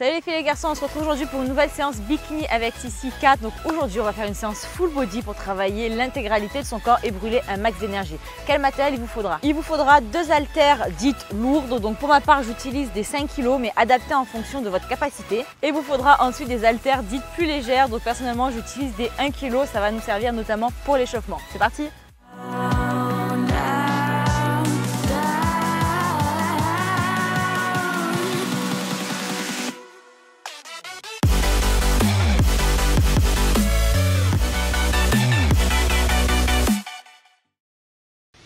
Salut les filles et les garçons, on se retrouve aujourd'hui pour une nouvelle séance bikini avec Sissi 4. Donc aujourd'hui on va faire une séance full body pour travailler l'intégralité de son corps et brûler un max d'énergie. Quel matériel il vous faudra? Il vous faudra deux haltères dites lourdes. Donc pour ma part j'utilise des 5 kg mais adaptées en fonction de votre capacité. Et il vous faudra ensuite des haltères dites plus légères. Donc personnellement j'utilise des 1 kg, ça va nous servir notamment pour l'échauffement. C'est parti!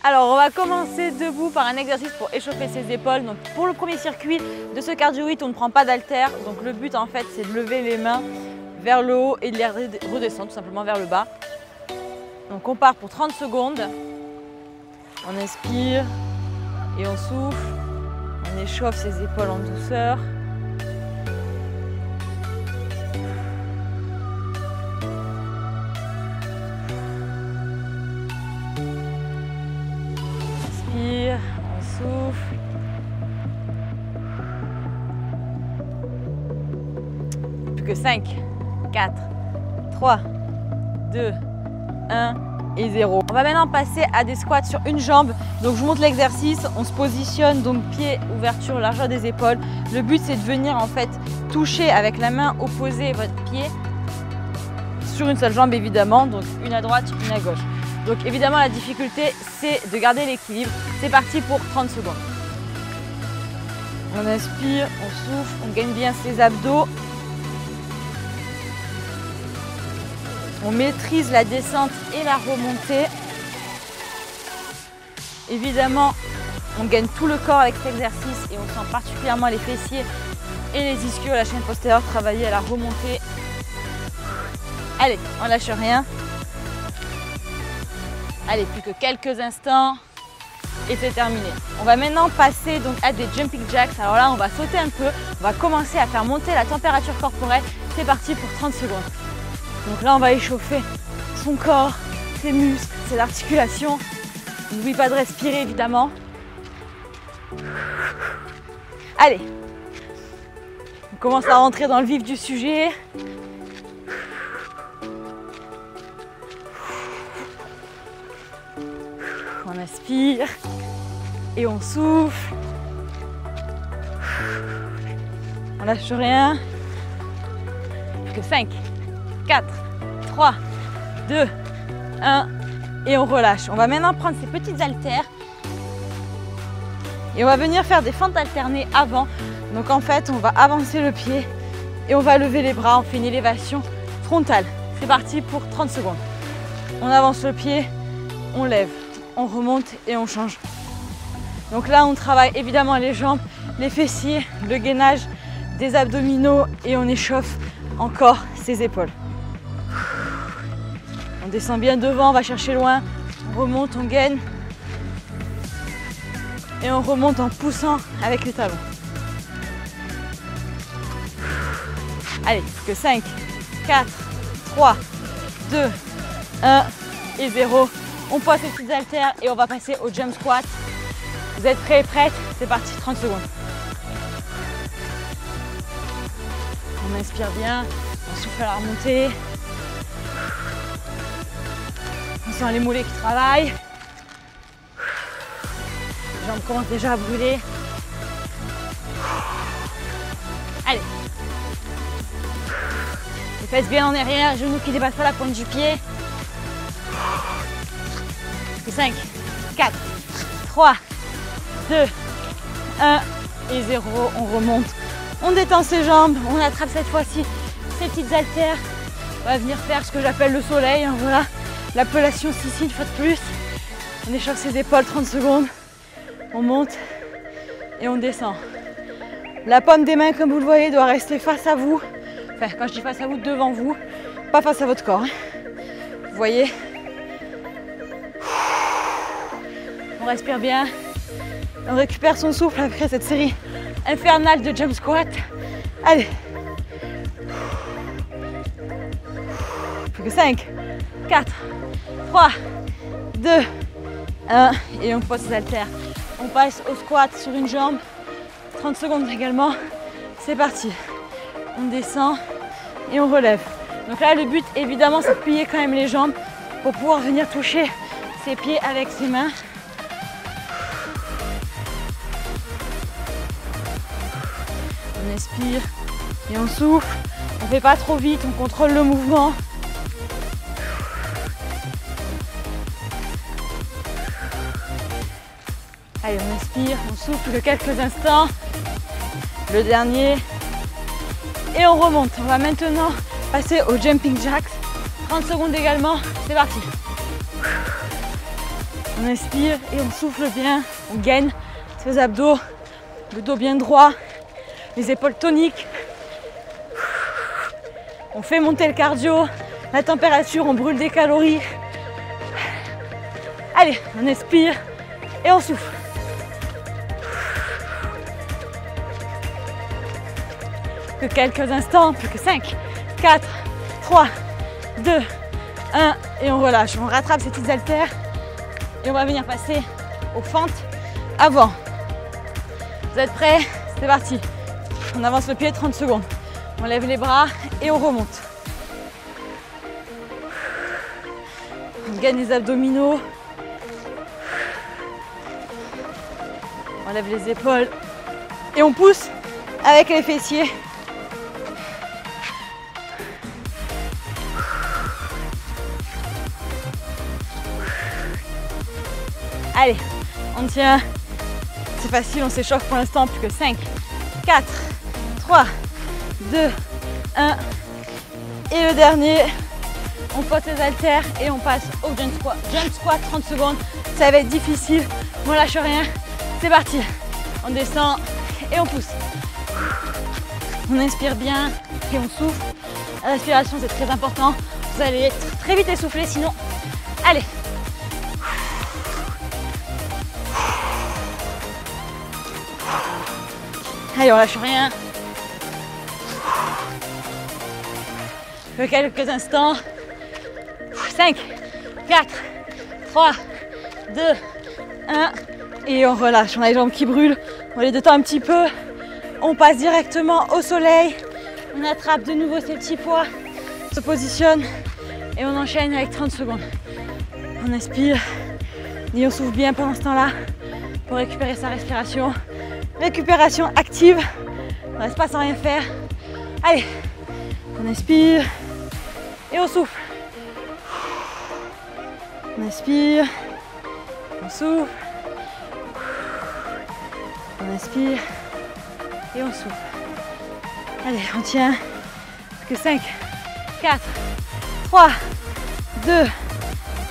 Alors on va commencer debout par un exercice pour échauffer ses épaules. Donc pour le premier circuit de ce cardio HIIT, on ne prend pas d'haltères. Donc le but en fait c'est de lever les mains vers le haut et de les redescendre tout simplement vers le bas. Donc on part pour 30 secondes. On inspire et on souffle. On échauffe ses épaules en douceur. On souffle. Plus que 5, 4, 3, 2, 1 et 0. On va maintenant passer à des squats sur une jambe. Donc je vous montre l'exercice. On se positionne, donc pied, ouverture, largeur des épaules. Le but c'est de venir en fait toucher avec la main opposée votre pied sur une seule jambe évidemment. Donc une à droite, une à gauche. Donc évidemment la difficulté c'est de garder l'équilibre. C'est parti pour 30 secondes. On inspire, on souffle, on gagne bien ses abdos. On maîtrise la descente et la remontée. Évidemment, on gagne tout le corps avec cet exercice et on sent particulièrement les fessiers et les ischios, la chaîne postérieure travailler à la remontée. Allez, on lâche rien. Allez, plus que quelques instants et c'est terminé. On va maintenant passer donc à des jumping jacks. Alors là, on va sauter un peu. On va commencer à faire monter la température corporelle. C'est parti pour 30 secondes. Donc là, on va échauffer son corps, ses muscles, ses articulations. N'oublie pas de respirer, évidemment. Allez, on commence à rentrer dans le vif du sujet. On inspire et on souffle. On lâche rien. Plus que 5, 4, 3, 2, 1 et on relâche. On va maintenant prendre ces petites haltères et on va venir faire des fentes alternées avant. Donc en fait, on va avancer le pied et on va lever les bras. On fait une élévation frontale. C'est parti pour 30 secondes. On avance le pied, on lève. On remonte et on change. Donc là, on travaille évidemment les jambes, les fessiers, le gainage des abdominaux et on échauffe encore ses épaules. On descend bien devant, on va chercher loin, on remonte, on gaine et on remonte en poussant avec les talons. Allez, plus que 5, 4, 3, 2, 1 et 0. On pose les petites haltères et on va passer au jump squat. Vous êtes prêts et prêtes? C'est parti, 30 secondes. On inspire bien, on souffle à la remontée. On sent les mollets qui travaillent. Les jambes commencent déjà à brûler. Allez. Les fesses bien en arrière, genoux qui ne dépassent pas la pointe du pied. 5, 4, 3, 2, 1 et 0. On remonte. On détend ses jambes. On attrape cette fois-ci ces petites haltères. On va venir faire ce que j'appelle le soleil. Voilà, l'appellation Sissi une fois de plus. On échauffe ses épaules 30 secondes. On monte et on descend. La paume des mains, comme vous le voyez, doit rester face à vous. Enfin, quand je dis face à vous, devant vous, pas face à votre corps. Vous voyez? On respire bien, on récupère son souffle après cette série infernale de jump squat. Allez. Plus que 5, 4, 3, 2, 1 et on pose ses haltères. On passe au squat sur une jambe. 30 secondes également. C'est parti. on descend et on relève. Donc là, le but, évidemment, c'est de plier quand même les jambes pour pouvoir venir toucher ses pieds avec ses mains. On inspire et on souffle. On ne fait pas trop vite, on contrôle le mouvement. Allez, on inspire, on souffle quelques instants. Le dernier. Et on remonte. On va maintenant passer au jumping jacks. 30 secondes également. C'est parti. On inspire et on souffle bien. On gaine ses abdos. Le dos bien droit. Les épaules toniques. On fait monter le cardio. La température, on brûle des calories. Allez, on inspire et on souffle. Que quelques instants, plus que 5, 4, 3, 2, 1 et on relâche. On rattrape ces petites haltères et on va venir passer aux fentes avant. Vous êtes prêts? C'est parti. On avance le pied 30 secondes. On lève les bras et on remonte. On gagne les abdominaux. On lève les épaules et on pousse avec les fessiers. Allez, on tient. C'est facile, on s'échauffe pour l'instant. Plus que 5, 4, 3, 2, 1. Et le dernier, on pose les haltères et on passe au jump squat. Jump squat, 30 secondes. Ça va être difficile, on lâche rien. C'est parti. On descend et on pousse. On inspire bien et on souffle. La respiration, c'est très important. Vous allez être très vite essoufflé sinon. Allez. Allez, on lâche rien. Quelques instants. 5, 4, 3, 2, 1. Et on relâche. On a les jambes qui brûlent. On les détend un petit peu. On passe directement au soleil. On attrape de nouveau ces petits poids. On se positionne. Et on enchaîne avec 30 secondes. On inspire. Et on souffle bien pendant ce temps-là pour récupérer sa respiration. Récupération active. On ne reste pas sans rien faire. Allez. On inspire. Et on souffle. On inspire. On souffle. On inspire. Et on souffle. Allez, on tient. Plus que 5, 4, 3, 2,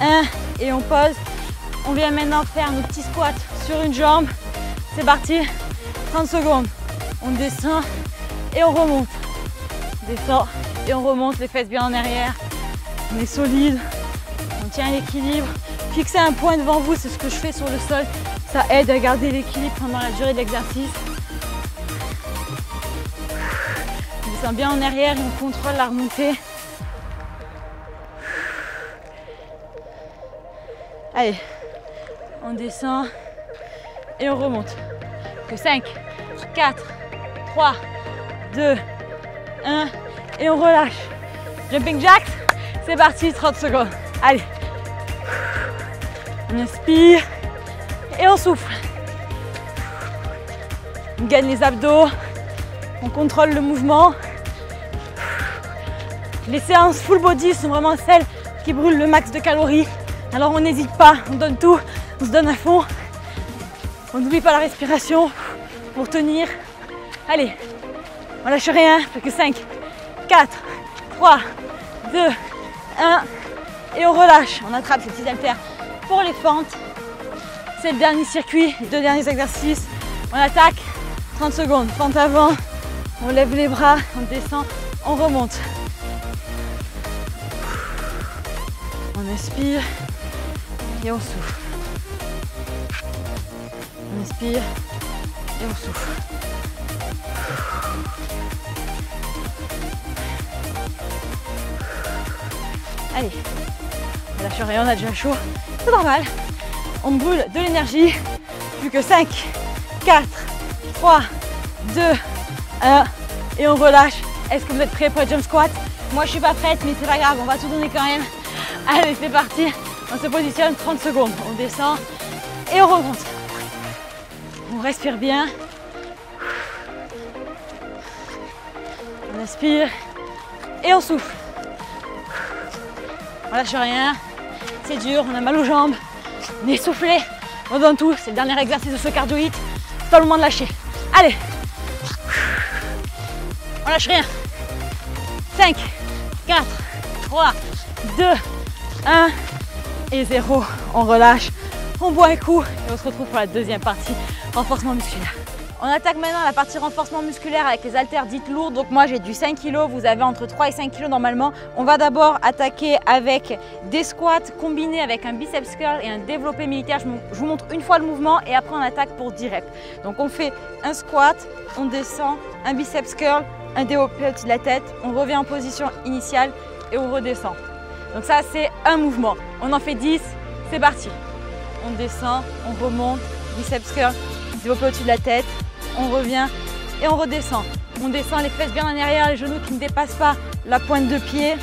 1. Et on pose. On vient maintenant faire nos petits squats sur une jambe. C'est parti. 30 secondes. On descend et on remonte. On descend et on remonte, les fesses bien en arrière. On est solide. On tient l'équilibre. Fixez un point devant vous, c'est ce que je fais sur le sol. Ça aide à garder l'équilibre pendant la durée de l'exercice. On descend bien en arrière et on contrôle la remontée. Allez, on descend et on remonte. Que 5, 4, 3, 2, 1 et on relâche. Jumping jacks, c'est parti, 30 secondes. Allez, on inspire et on souffle. On gagne les abdos, on contrôle le mouvement. Les séances full body sont vraiment celles qui brûlent le max de calories. Alors on n'hésite pas, on donne tout, on se donne à fond. On n'oublie pas la respiration pour tenir. Allez, on lâche rien, plus que 5, 4, 3, 2, 1. Et on relâche. On attrape ces petits haltères pour les fentes. C'est le dernier circuit, les 2 derniers exercices. On attaque, 30 secondes, fente avant. On lève les bras, on descend, on remonte. On inspire et on souffle. On inspire et on souffle. Allez, on lâche rien, on a déjà chaud. C'est normal. On brûle de l'énergie. Plus que 5, 4, 3, 2, 1. Et on relâche Est-ce que vous êtes prêts pour le jump squat? Moi je suis pas prête, mais c'est pas grave, on va tout donner quand même. Allez, c'est parti. On se positionne 30 secondes. On descend et on remonte. On respire bien. On inspire et on souffle. On lâche rien. C'est dur, on a mal aux jambes. On est essoufflé. On donne tout. C'est le dernier exercice de ce cardio hit. C'est pas le moment de lâcher. Allez. On lâche rien. 5, 4, 3, 2, 1 et 0. On relâche. On boit un coup et on se retrouve pour la deuxième partie, renforcement musculaire. On attaque maintenant la partie renforcement musculaire avec les haltères dites lourdes. Donc moi j'ai du 5 kg, vous avez entre 3 et 5 kg normalement. On va d'abord attaquer avec des squats combinés avec un biceps curl et un développé militaire. Je vous montre une fois le mouvement et après on attaque pour 10 reps. Donc on fait un squat, on descend, un biceps curl, un développé au-dessus de la tête, on revient en position initiale et on redescend. Donc ça c'est un mouvement. On en fait 10, c'est parti. On descend, on remonte, biceps curl, développé au-dessus de la tête, on revient et on redescend. On descend les fesses bien en arrière, les genoux qui ne dépassent pas la pointe de pied.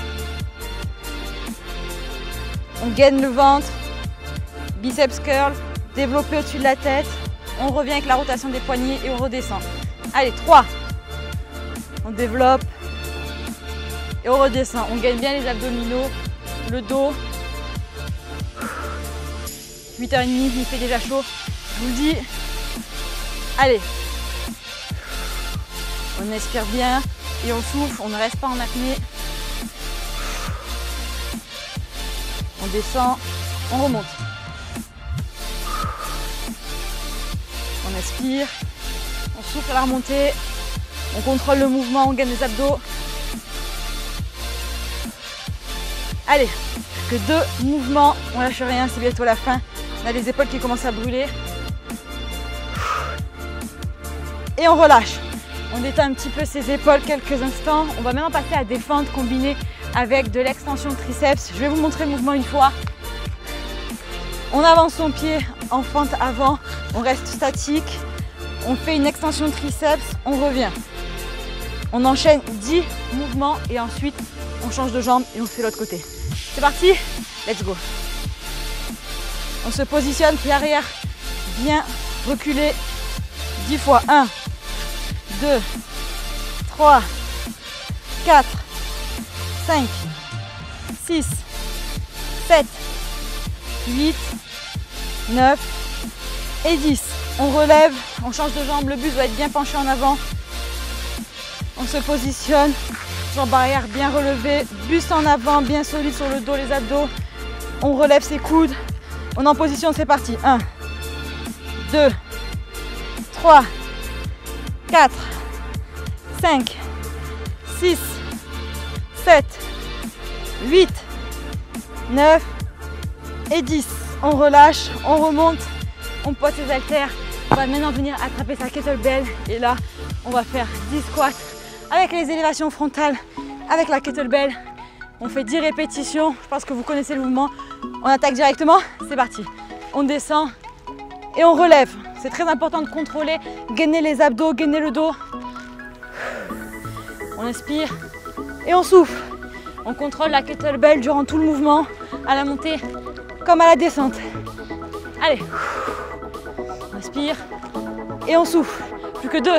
On gaine le ventre, biceps curl, développé au-dessus de la tête. On revient avec la rotation des poignets et on redescend. Allez, 3. On développe et on redescend. On gagne bien les abdominaux, le dos. 8h30, il fait déjà chaud. Je vous le dis. Allez. On inspire bien et on souffle, on ne reste pas en apnée. On descend, on remonte. On inspire, on souffle à la remontée, on contrôle le mouvement, on gagne les abdos. Allez, que 2 mouvements, on lâche rien, c'est bientôt la fin. On a les épaules qui commencent à brûler. Et on relâche. On détend un petit peu ses épaules quelques instants. On va maintenant passer à des fentes combinées avec de l'extension de triceps. Je vais vous montrer le mouvement une fois. On avance son pied en fente avant. On reste statique. On fait une extension de triceps. On revient. On enchaîne 10 mouvements et ensuite on change de jambe et on fait l'autre côté. C'est parti. Let's go. On se positionne pied arrière. Bien reculé. 10 fois. 1. 2, 3, 4, 5, 6, 7, 8, 9 et 10. On relève, on change de jambe, le buste doit être bien penché en avant. On se positionne, jambe arrière bien relevée, buste en avant, bien solide sur le dos, les abdos. On relève ses coudes, on est en position, c'est parti. 1, 2, 3, 4, 5, 6, 7, 8, 9 et 10. On relâche, on remonte, on pose ses haltères. On va maintenant venir attraper sa kettlebell et là, on va faire 10 squats avec les élévations frontales, avec la kettlebell. On fait 10 répétitions, je pense que vous connaissez le mouvement. On attaque directement, c'est parti. On descend et on relève. C'est très important de contrôler, gainer les abdos, gainer le dos. On inspire et on souffle. On contrôle la kettlebell durant tout le mouvement, à la montée comme à la descente. Allez, on inspire et on souffle. Plus que 2.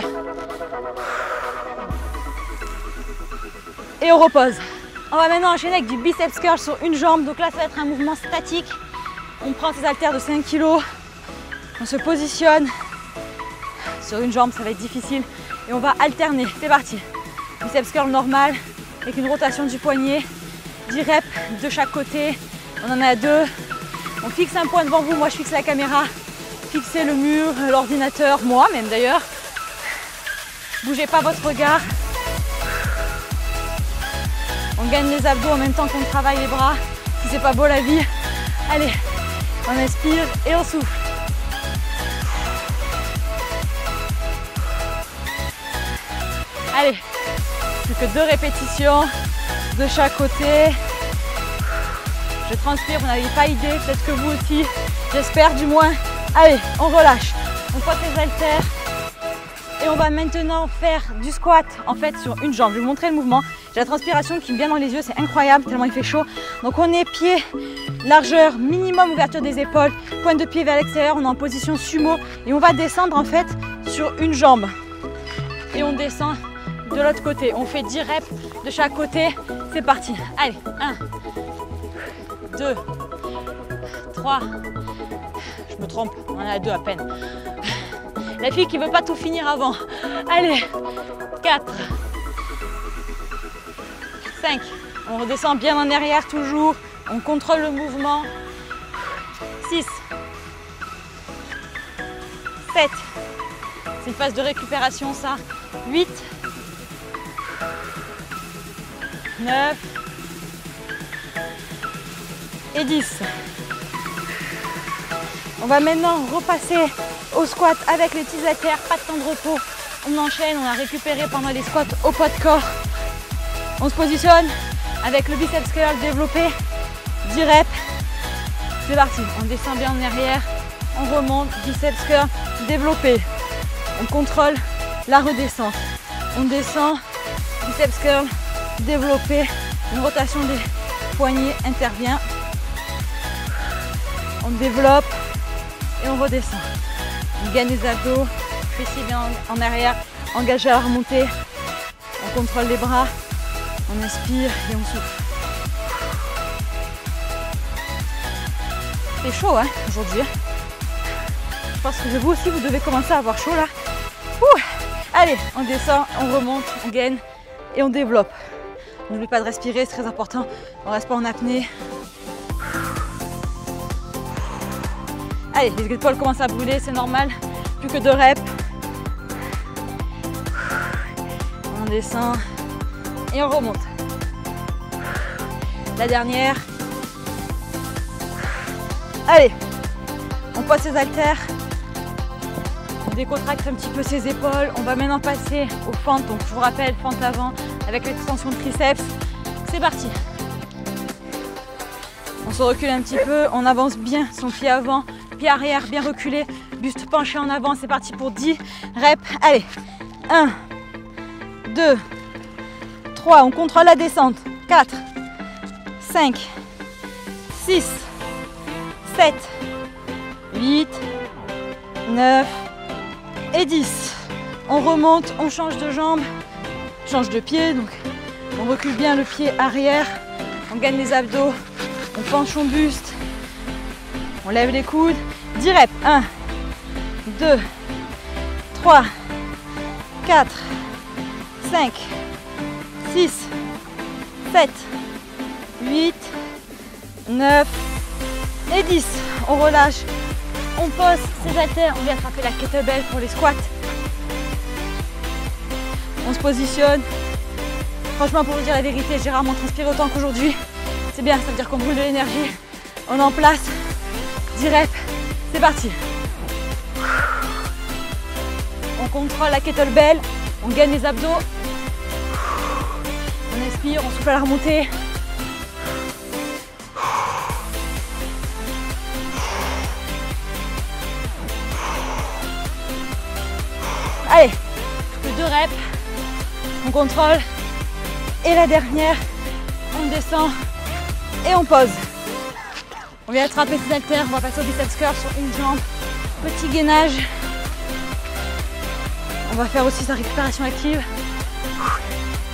Et on repose. On va maintenant enchaîner avec du biceps curl sur une jambe. Donc là, ça va être un mouvement statique. On prend ses haltères de 5 kg. On se positionne sur une jambe, ça va être difficile. Et on va alterner. C'est parti. Biceps curl normal avec une rotation du poignet. 10 reps de chaque côté. On en a 2. On fixe un point devant vous. Moi, je fixe la caméra. Fixez le mur, l'ordinateur, moi même d'ailleurs. Bougez pas votre regard. On gagne les abdos en même temps qu'on travaille les bras. Si c'est pas beau la vie. Allez, on inspire et on souffle. Allez, plus que 2 répétitions de chaque côté. Je transpire, vous n'avez pas idée, peut-être que vous aussi, j'espère du moins. Allez, on relâche. On pose les haltères. Et on va maintenant faire du squat en fait sur une jambe. Je vais vous montrer le mouvement. J'ai la transpiration qui me vient dans les yeux, c'est incroyable tellement il fait chaud. Donc on est pied, largeur, minimum ouverture des épaules, pointe de pied vers l'extérieur, on est en position sumo et on va descendre en fait sur une jambe. Et on descend de l'autre côté. On fait 10 reps de chaque côté. C'est parti. Allez, 1, 2, 3. Je me trompe, on en a 2 à peine. La fille qui ne veut pas tout finir avant. Allez, 4, 5. On redescend bien en arrière toujours. On contrôle le mouvement. 6, 7. C'est une phase de récupération ça. 8, 9 et 10. On va maintenant repasser au squat avec les petits haltères, pas de temps de repos. On enchaîne, on a récupéré pendant les squats au poids de corps. On se positionne avec le biceps curl développé, 10 reps. C'est parti, on descend bien en arrière, on remonte, biceps curl développé. On contrôle la redescente. On descend, biceps curl développé. Une rotation des poignets intervient. On développe et on redescend. On gagne les abdos, fessiers bien en arrière, engagé à la remontée. On contrôle les bras, on inspire et on souffle. C'est chaud hein, aujourd'hui. Je pense que vous aussi vous devez commencer à avoir chaud là. Ouh. Allez, on descend, on remonte, on gaine et on développe. N'oublie pas de respirer, c'est très important. On ne reste pas en apnée. Allez, les épaules commencent à brûler, c'est normal. Plus que 2 reps. On descend et on remonte. La dernière. Allez, on pose ses haltères. On décontracte un petit peu ses épaules. On va maintenant passer aux fentes. Donc je vous rappelle, fente avant avec l'extension de triceps. C'est parti. On se recule un petit peu. On avance bien son pied avant, pied arrière, bien reculé. Buste penché en avant. C'est parti pour 10 reps. Allez. 1, 2, 3. On contrôle la descente. 4, 5, 6, 7, 8, 9 et 10. On remonte, on change de jambe, change de pied. Donc on recule bien le pied arrière, on gagne les abdos, on penche son buste, on lève les coudes. 10 reps. 1, 2, 3, 4, 5, 6, 7, 8, 9 et 10. On relâche. On pose ses haltères, on vient attraper la kettlebell pour les squats. On se positionne. Franchement, pour vous dire la vérité, j'ai rarement transpiré autant qu'aujourd'hui. C'est bien, ça veut dire qu'on brûle de l'énergie. On est en place. 10 reps, c'est parti. On contrôle la kettlebell, on gagne les abdos. On inspire, on souffle à la remontée. Allez, plus que 2 reps, on contrôle. Et la dernière, on descend et on pose. On vient attraper ses haltères, on va passer au biceps curl sur une jambe. Petit gainage. On va faire aussi sa récupération active.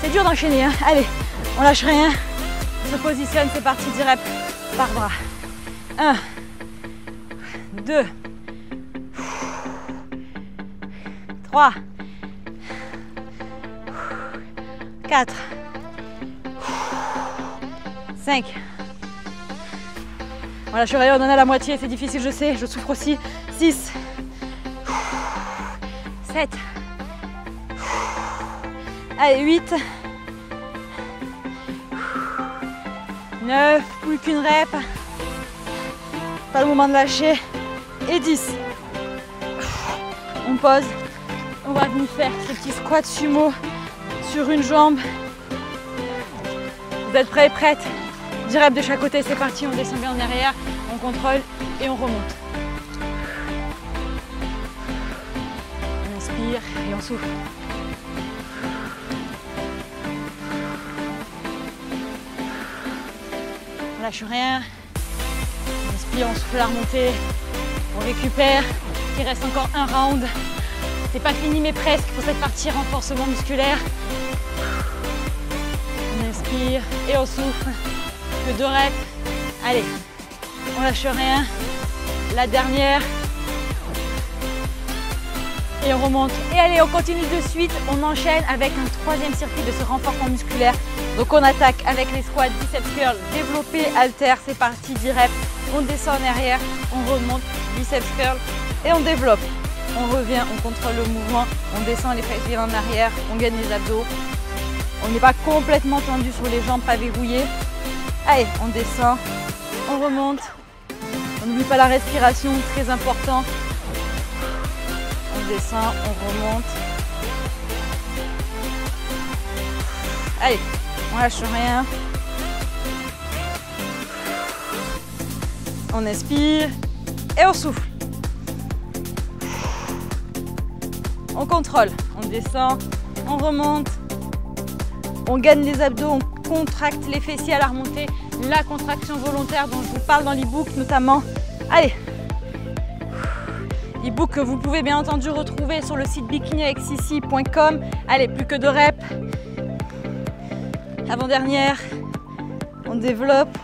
C'est dur d'enchaîner, hein. Allez, on lâche rien. On se positionne, c'est parti, 10 reps par bras. 1, 2, 3, 4, 5. Voilà, je suis on en a la moitié, c'est difficile, je sais, je souffre aussi. 6, 7, allez, 8, 9, plus qu'une rep. Pas le moment de lâcher. Et 10. On pose. On va venir faire ce petit squat sumo sur une jambe. Vous êtes prêts, prêtes? 10 reps de chaque côté, c'est parti. On descend bien en arrière, on contrôle et on remonte. On inspire. inspire et on souffle. On lâche rien. On inspire, on souffle la remontée. On récupère. Il reste encore un round. C'est pas fini mais presque pour cette partie renforcement musculaire. On inspire et on souffle. Que 2 reps. Allez, on lâche rien. La dernière. Et on remonte. Et allez, on continue de suite. On enchaîne avec un 3e circuit de ce renforcement musculaire. Donc on attaque avec les squats, biceps curl, développé, halter. C'est parti, 10 reps. On descend en arrière, on remonte, biceps curl et on développe. On revient, on contrôle le mouvement, on descend les fessiers en arrière, on gagne les abdos. On n'est pas complètement tendu sur les jambes, pas verrouillé. Allez, on descend, on remonte. On n'oublie pas la respiration, très important. On descend, on remonte. Allez, on lâche rien. On expire et on souffle. On contrôle, on descend, on remonte. On gagne les abdos, on contracte les fessiers à la remontée. La contraction volontaire dont je vous parle dans l'e-book notamment. Allez, e-book que vous pouvez bien entendu retrouver sur le site bikinialexissi.com. Allez, plus que 2 reps. Avant-dernière, on développe,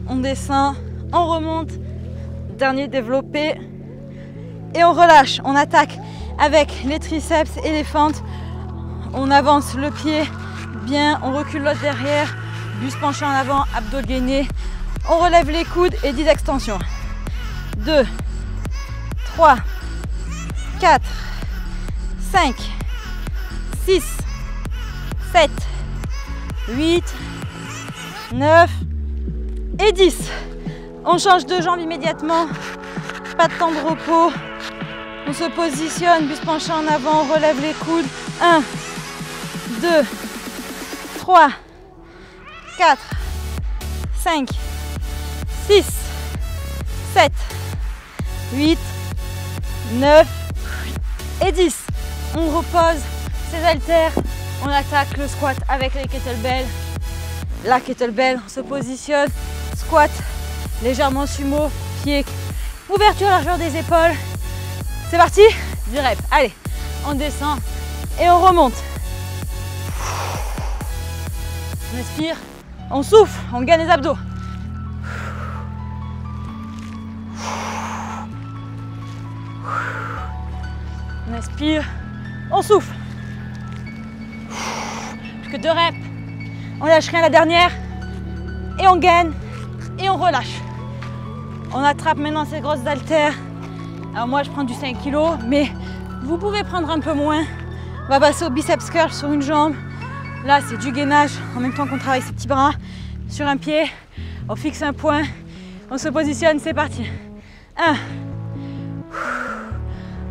on descend, on remonte, dernier développé et on relâche. On attaque avec les triceps et les fentes. On avance le pied bien, on recule l'autre derrière, buste penché en avant, abdos gainés. On relève les coudes et 10 extensions. 2, 3, 4, 5, 6, 7, 8, 9 et 10. On change de jambe immédiatement. Pas de temps de repos. On se positionne, buste penché en avant, on relève les coudes. 1, 2, 3, 4, 5, 6, 7, 8, 9 et 10. On repose ses haltères. On attaque le squat avec les kettlebells. La kettlebell, on se positionne. Squat, légèrement sumo, pied, ouverture largeur des épaules. C'est parti, 10 reps. Allez, on descend et on remonte. On inspire, on souffle, on gagne les abdos. On inspire, on souffle. Plus que 2 reps. On lâche rien la dernière. Et on gagne. Et on relâche. On attrape maintenant ces grosses haltères. Alors moi je prends du 5 kg, mais vous pouvez prendre un peu moins. On va passer au biceps curl sur une jambe. Là c'est du gainage en même temps qu'on travaille ses petits bras. Sur un pied, on fixe un point. On se positionne, c'est parti. 1.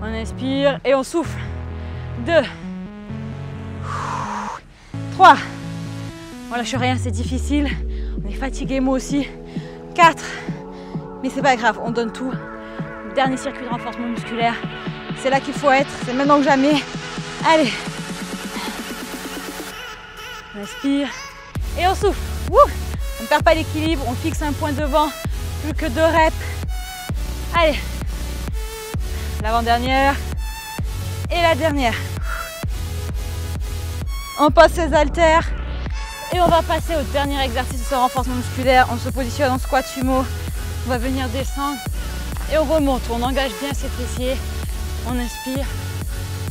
On inspire et on souffle. 2. 3. On lâche rien, c'est difficile. On est fatigué, moi aussi. 4. Mais c'est pas grave, on donne tout. Dernier circuit de renforcement musculaire. C'est là qu'il faut être, c'est maintenant que jamais. Allez. On inspire et on souffle. Wouh, on ne perd pas l'équilibre, on fixe un point devant. Plus que 2 reps. Allez. L'avant-dernière. Et la dernière. On passe ses haltères. Et on va passer au dernier exercice de ce renforcement musculaire. On se positionne en squat sumo. On va venir descendre et on remonte. On engage bien ses fessiers. On inspire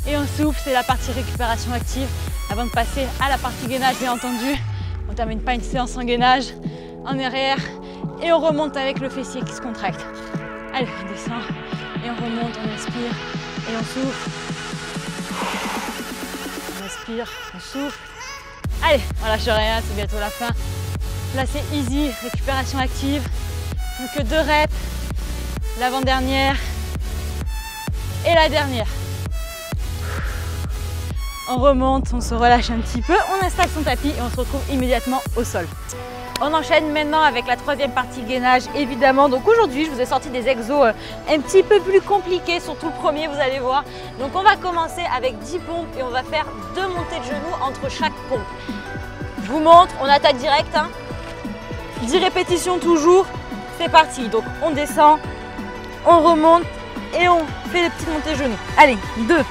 et on souffle. C'est la partie récupération active. Avant de passer à la partie gainage, bien entendu. On ne termine pas une séance en gainage. En arrière et on remonte avec le fessier qui se contracte. Allez, on descend et on remonte. On inspire et on souffle. On inspire, on souffle. Allez, on lâche rien, c'est bientôt la fin. Là c'est easy, récupération active. Plus que 2 reps. L'avant-dernière. Et la dernière. On remonte, on se relâche un petit peu. On installe son tapis et on se retrouve immédiatement au sol. On enchaîne maintenant avec la troisième partie gainage, évidemment. Donc aujourd'hui, je vous ai sorti des exos un petit peu plus compliqués, surtout le premier, vous allez voir. Donc on va commencer avec 10 pompes et on va faire 2 montées de genoux entre chaque pompe. Je vous montre, on attaque direct, hein. 10 répétitions toujours, c'est parti. Donc on descend, on remonte et on fait les petites montées de genoux. Allez, 2,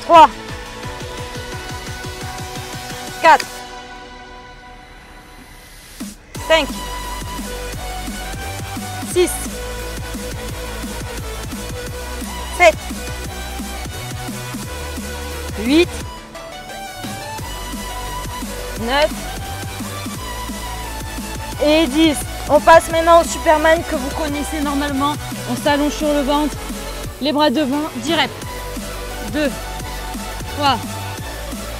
3, 4, 5, 6, 7, 8, 9 et 10. On passe maintenant au Superman que vous connaissez normalement. On s'allonge sur le ventre, les bras devant, 10 reps. 2, 3,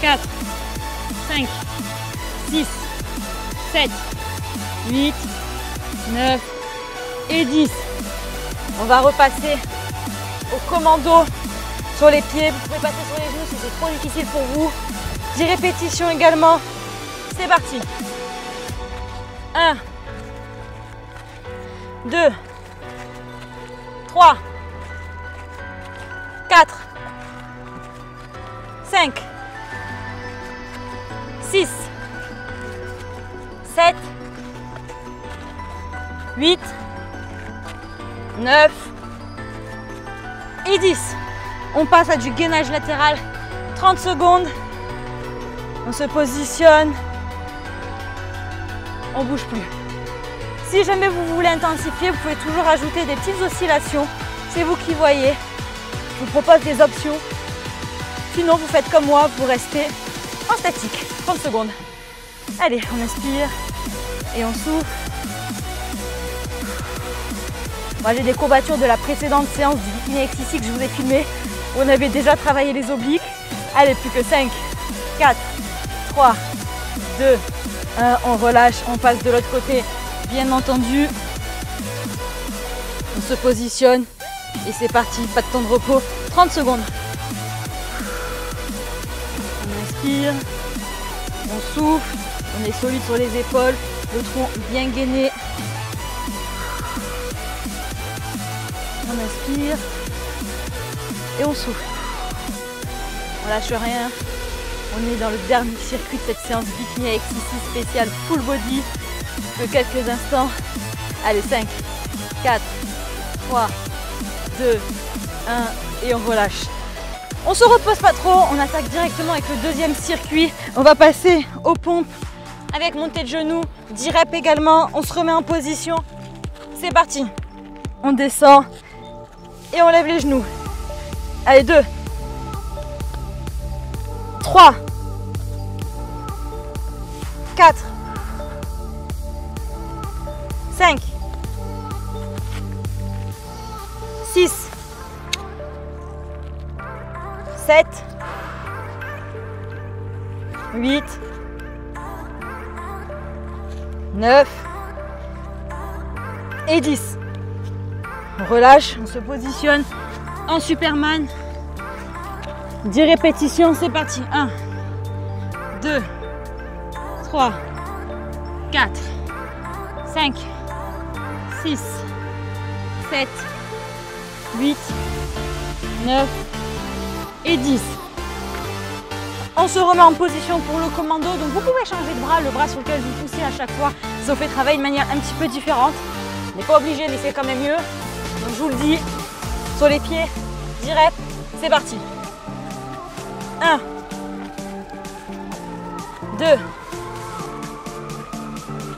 4, 5, 6, 7, 8, 9 et 10. On va repasser au commando sur les pieds. Vous pouvez passer sur les genoux si c'est trop difficile pour vous. 10 répétitions également. C'est parti. 1, 2, 3, 4, 5, 6, 7, 8, 9 et 10. On passe à du gainage latéral. 30 secondes. On se positionne. On bouge plus. Si jamais vous voulez intensifier, vous pouvez toujours ajouter des petites oscillations. C'est vous qui voyez. Je vous propose des options. Sinon, vous faites comme moi, vous restez en statique. 30 secondes. Allez, on inspire et on souffle. Moi, j'ai des courbatures de la précédente séance du bikini XCC que je vous ai filmé, où on avait déjà travaillé les obliques. Allez, plus que 5, 4, 3, 2, 1. On relâche, on passe de l'autre côté. Bien entendu, on se positionne et c'est parti. Pas de temps de repos. 30 secondes. On inspire, on souffle, on est solide sur les épaules, le tronc bien gainé. On inspire et on souffle. On lâche rien. On est dans le dernier circuit de cette séance bikini XCC spéciale full body de quelques instants. Allez, 5, 4, 3, 2, 1 et on relâche. On se repose pas trop, on attaque directement avec le deuxième circuit. On va passer aux pompes avec montée de genoux, 10 reps également. On se remet en position. C'est parti. On descend et on lève les genoux. Allez, 2, 3, 4, 5, 6, 7, 8, 9 et 10. On relâche, on se positionne en Superman. 10 répétitions, c'est parti. 1, 2, 3, 4, 5, 6, 7, 8, 9 et 10. On se remet en position pour le commando. Donc vous pouvez changer de bras, le bras sur lequel vous poussez à chaque fois. Ça vous fait travailler de manière un petit peu différente. On n'est pas obligé, mais c'est quand même mieux. Donc je vous le dis, sur les pieds, 10 reps, c'est parti. 1, 2,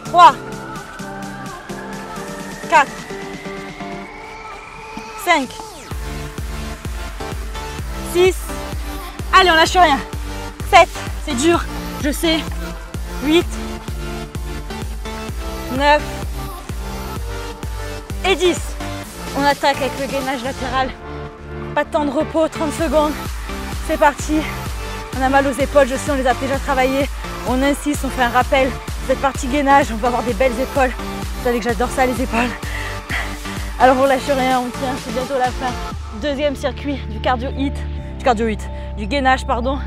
3, 4, 5, 6, allez on lâche rien, 7, c'est dur, je sais, 8, 9 et 10. On attaque avec le gainage latéral, pas de temps de repos, 30 secondes, c'est parti. On a mal aux épaules, je sais, on les a déjà travaillées, on insiste, on fait un rappel, cette partie gainage, on va avoir des belles épaules, vous savez que j'adore ça les épaules. Alors on lâche rien, on tient, c'est bientôt la fin. Deuxième circuit du gainage pardon.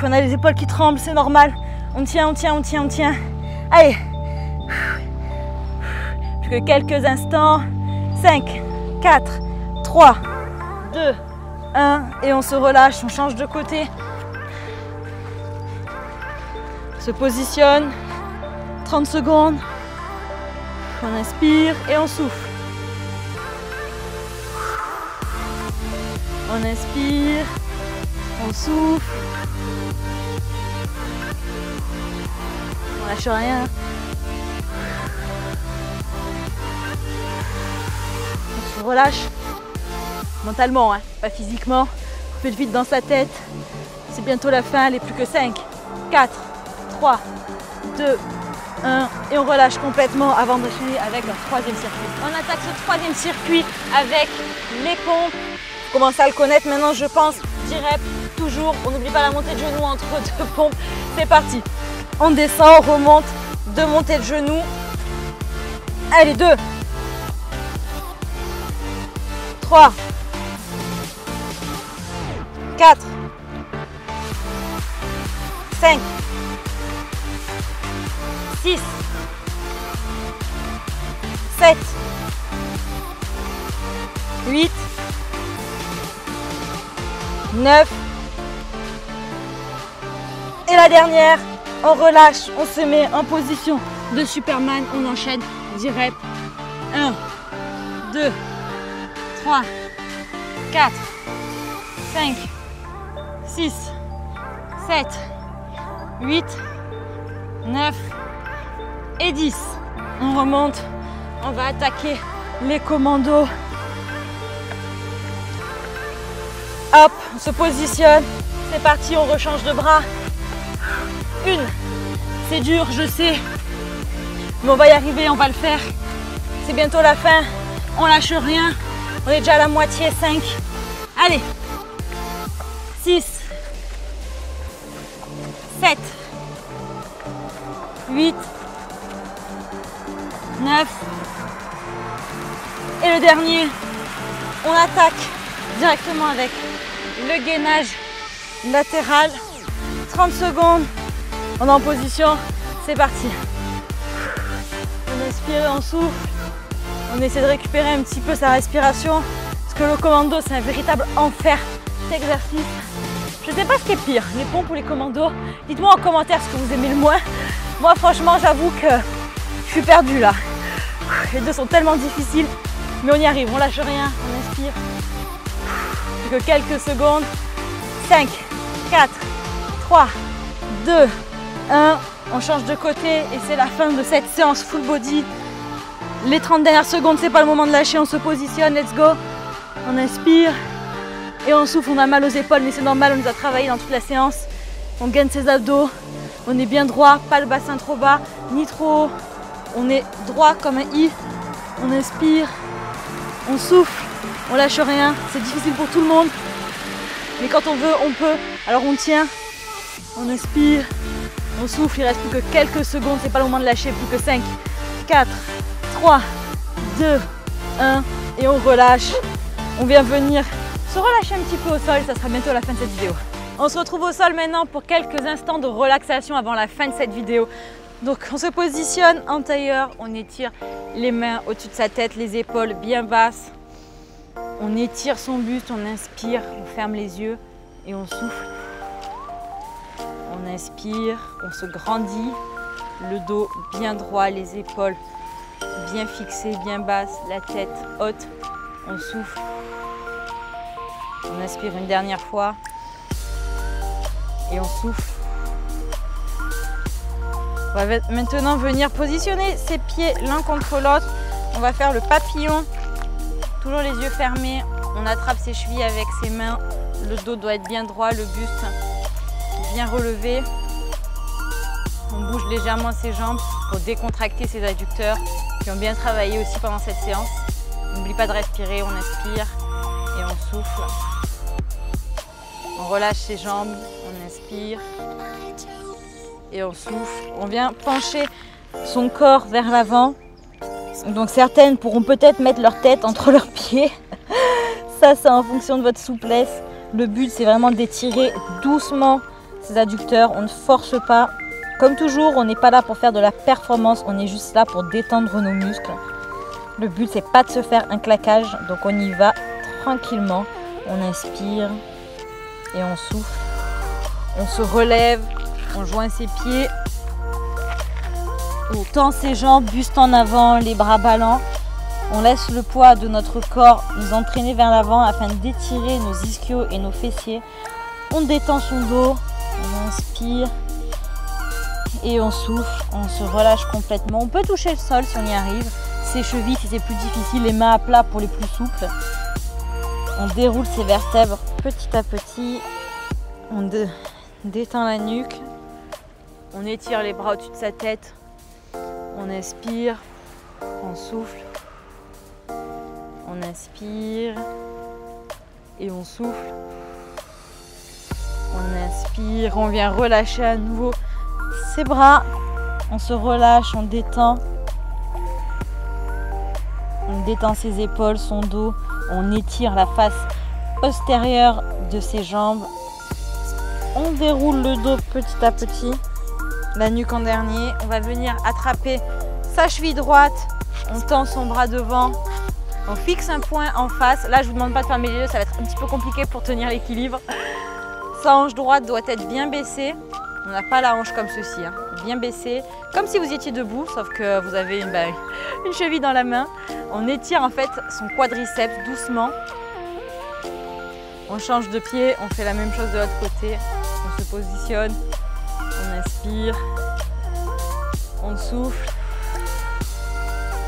On a les épaules qui tremblent, c'est normal. On tient, on tient, on tient, on tient. Allez. Plus que quelques instants. 5, 4, 3, 2, 1. Et on se relâche, on change de côté. On se positionne. 30 secondes. On inspire et on souffle. On inspire, on souffle. On lâche rien. On se relâche mentalement, hein, pas physiquement. On fait le vide dans sa tête. C'est bientôt la fin. Allez, plus que 5, 4, 3, 2, 1. Et on relâche complètement avant d'enchaîner avec le troisième circuit. On attaque ce troisième circuit avec les pompes. Vous commencez à le connaître maintenant, je pense. Direct, toujours. On n'oublie pas la montée de genoux entre deux pompes. C'est parti. On descend, on remonte. 2 montées de genoux. Allez, 2. 3. 4. 5. 6. 7. 8. 9. Et la dernière, on relâche, on se met en position de Superman, on enchaîne direct. 1, 2, 3, 4, 5, 6, 7, 8, 9 et 10. On remonte, on va attaquer les commandos. Hop, on se positionne, c'est parti, on rechange de bras. 1, c'est dur, je sais, mais on va y arriver, on va le faire. C'est bientôt la fin, on lâche rien, on est déjà à la moitié. 5, allez, 6, 7, 8, 9, et le dernier, on attaque directement avec le gainage latéral. 30 secondes, on est en position, c'est parti. On inspire, on souffle, on essaie de récupérer un petit peu sa respiration, parce que le commando c'est un véritable enfer cet exercice. Je ne sais pas ce qui est pire, les pompes ou les commandos. Dites-moi en commentaire ce que vous aimez le moins. Moi franchement j'avoue que je suis perdue là. Les deux sont tellement difficiles, mais on y arrive, on lâche rien, on inspire. Plus que quelques secondes. 5, 4, 3, 2, 1. On change de côté et c'est la fin de cette séance full body. Les 30 dernières secondes, c'est pas le moment de lâcher, on se positionne, let's go. On inspire et on souffle, on a mal aux épaules, mais c'est normal, on nous a travaillé dans toute la séance. On gagne ses abdos, on est bien droit, pas le bassin trop bas, ni trop haut. On est droit comme un I. On inspire, on souffle, on lâche rien. C'est difficile pour tout le monde, mais quand on veut, on peut. Alors on tient, on inspire, on souffle, il reste plus que quelques secondes, c'est pas le moment de lâcher, plus que 5, 4, 3, 2, 1 et on relâche. On vient venir se relâcher un petit peu au sol, ça sera bientôt la fin de cette vidéo. On se retrouve au sol maintenant pour quelques instants de relaxation avant la fin de cette vidéo. Donc on se positionne en tailleur, on étire les mains au-dessus de sa tête, les épaules bien basses. On étire son buste, on inspire, on ferme les yeux et on souffle. On inspire, on se grandit, le dos bien droit, les épaules bien fixées, bien basses, la tête haute. On souffle. On inspire une dernière fois et on souffle. On va maintenant venir positionner ses pieds l'un contre l'autre. On va faire le papillon, toujours les yeux fermés. On attrape ses chevilles avec ses mains. Le dos doit être bien droit, le buste bien relevé. On bouge légèrement ses jambes pour décontracter ses adducteurs qui ont bien travaillé aussi pendant cette séance. N'oublie pas de respirer, on inspire et on souffle. On relâche ses jambes, on inspire et on souffle. On vient pencher son corps vers l'avant. Donc certaines pourront peut-être mettre leur tête entre leurs pieds. Ça, c'est en fonction de votre souplesse. Le but, c'est vraiment d'étirer doucement ces adducteurs. On ne force pas. Comme toujours, on n'est pas là pour faire de la performance, on est juste là pour détendre nos muscles. Le but, c'est pas de se faire un claquage, donc on y va tranquillement. On inspire et on souffle. On se relève, on joint ses pieds. On tend ses jambes, buste en avant, les bras ballants. On laisse le poids de notre corps nous entraîner vers l'avant afin d'étirer nos ischios et nos fessiers. On détend son dos, on inspire et on souffle, on se relâche complètement. On peut toucher le sol si on y arrive, ses chevilles si c'est plus difficile, les mains à plat pour les plus souples. On déroule ses vertèbres petit à petit, on détend la nuque, on étire les bras au-dessus de sa tête, on inspire, on souffle, on inspire et on souffle. On inspire, on vient relâcher à nouveau ses bras, on se relâche, on détend ses épaules, son dos, on étire la face postérieure de ses jambes, on déroule le dos petit à petit, la nuque en dernier, on va venir attraper sa cheville droite, on tend son bras devant, on fixe un point en face, là je vous demande pas de fermer les yeux, ça va être un petit peu compliqué pour tenir l'équilibre. Sa hanche droite doit être bien baissée. On n'a pas la hanche comme ceci, hein. Bien baissée, comme si vous étiez debout, sauf que vous avez une cheville dans la main. On étire en fait son quadriceps doucement. On change de pied, on fait la même chose de l'autre côté. On se positionne, on inspire, on souffle,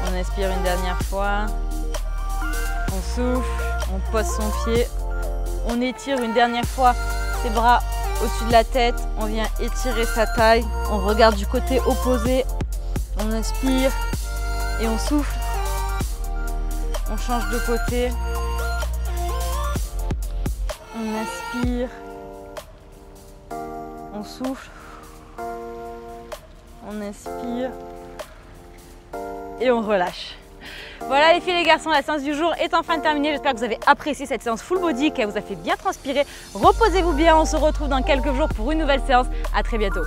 on inspire une dernière fois, on souffle, on pose son pied, on étire une dernière fois. Les bras au-dessus de la tête, on vient étirer sa taille, on regarde du côté opposé, on inspire et on souffle, on change de côté, on inspire, on souffle, on inspire et on relâche. Voilà les filles et les garçons, la séance du jour est enfin terminée. J'espère que vous avez apprécié cette séance full body, qu'elle vous a fait bien transpirer. Reposez-vous bien, on se retrouve dans quelques jours pour une nouvelle séance. À très bientôt.